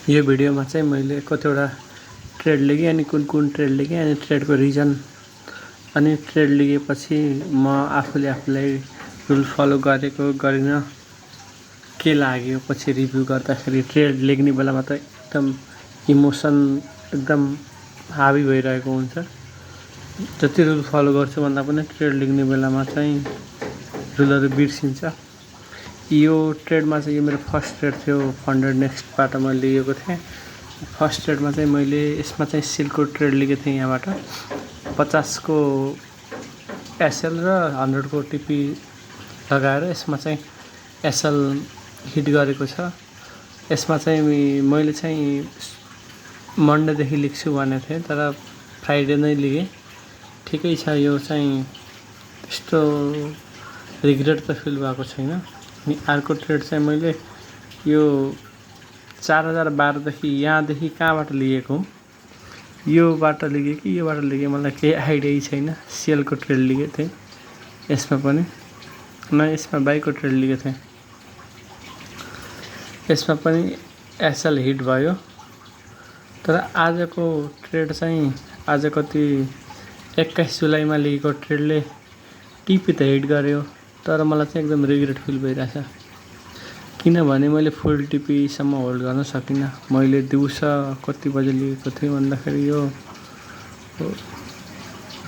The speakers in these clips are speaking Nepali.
यो भिडियोमा चाहिँ मैले कतिवटा ट्रेड लिएँ अनि कुन ट्रेड लिएँ अनि ट्रेडको रिजन अनि ट्रेड लिएपछि म आफूलाई रुल फलो गरेको गरिनँ के लाग्यो पछि रिभ्यू गर्दाखेरि ट्रेड लेख्ने बेलामा त एकदम इमोसन एकदम हावी भइरहेको हुन्छ। जति रुल फलो गर्छु भन्दा पनि ट्रेड लेख्ने बेलामा चाहिँ रुलहरू बिर्सिन्छ। यो ट्रेडमा चाहिँ यो मेरो फर्स्ट ट्रेड थियो। फन्डेड नेक्स्टबाट मैले लिएको थिएँ। फर्स्ट ट्रेडमा चाहिँ मैले यसमा चाहिँ सेलको ट्रेड लिएको थिएँ। यहाँबाट 50 को एसएल र 100 को टिपी लगाएर यसमा चाहिँ एसएल हिट गरेको छ। यसमा चाहिँ मैले चाहिँ मन्डेदेखि लेख्छु भनेको थिएँ तर फ्राइडे नै लिएँ। ठिकै छ। यो चाहिँ त्यस्तो रिग्रेट त फिल भएको छैन। अनि अर्को ट्रेड चाहिँ मैले यो 4012 देखि यहाँदेखि कहाँबाट लिएको योबाट लिएँ कि योबाट लिएँ मलाई केही आइडिया छैन। सेलको ट्रेड लिएको थिएँ। यसमा पनि यसमा बाईको ट्रेड लिएको थिएँ। यसमा पनि एसएल हिट भयो। तर आजको ट्रेड चाहिँ आज कति 21 जुलाईमा लिएको ट्रेडले टिपी त हिट गर्यो तर मलाई चाहिँ एकदम रिग्रेट फिल भइरहेछ। किनभने मैले फुल टिपीसम्म होल्ड गर्न सकिनँ। मैले दिउँसो कति बजे लिएको थिएँ भन्दाखेरि यो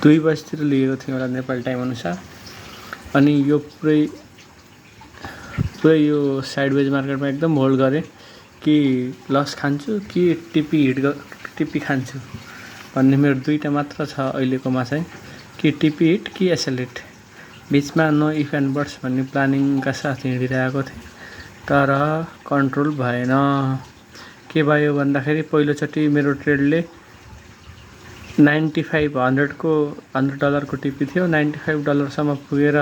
2 बजीतिर लिएको थिएँ होला नेपाली टाइम अनुसार। अनि यो पुरै यो साइडवेज मार्केटमा एकदम होल्ड गरेँ कि लस खान्छु कि टिपी खान्छु भन्ने मेरो दुईटा मात्र छ अहिलेकोमा चाहिँ, कि टिपी हिट कि एसएल हिट। बिचमा नो इफ एन्ड बट्स भन्ने प्लानिङका साथ हिँडिरहेको थिएँ तर कन्ट्रोल भएन। के भयो भन्दाखेरि पहिलोचोटि मेरो ट्रेडले 95 $100 को टिपी थियो। $95 पुगेर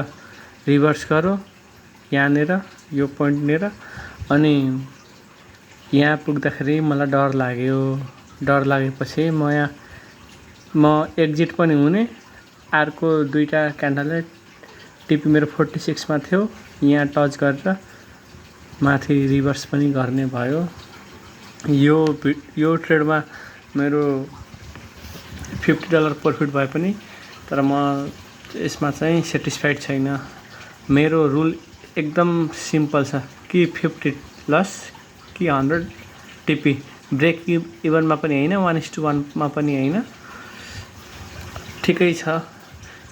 रिभर्स गर्यो यहाँनिर यो पोइन्टनिर। अनि यहाँ पुग्दाखेरि मलाई डर लाग्यो। डर लागेपछि म एक्जिट पनि हुने। अर्को दुईटा क्यान्डलले टिपी मेरो 46 मा थियो। यहाँ टच गरेर माथि रिभर्स पनि गर्ने भयो। यो ट्रेडमा मेरो $50 प्रफिट भए पनि तर म यसमा चाहिँ सेटिस्फाइड छैन। मेरो रुल एकदम सिम्पल छ कि 50 लस कि 100 टिपी। ब्रेक इभनमा पनि होइन 1:1 मा पनि होइन। ठिकै छ।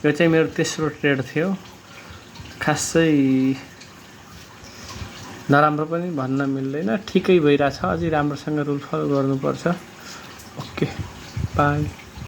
यो चाहिँ मेरो तेस्रो ट्रेड थियो। खासै नराम्रो पनि भन्न मिल्दैन। ठिकै भइरहेछ। अझै राम्रोसँग रुल फलो गर्नुपर्छ। Okay by.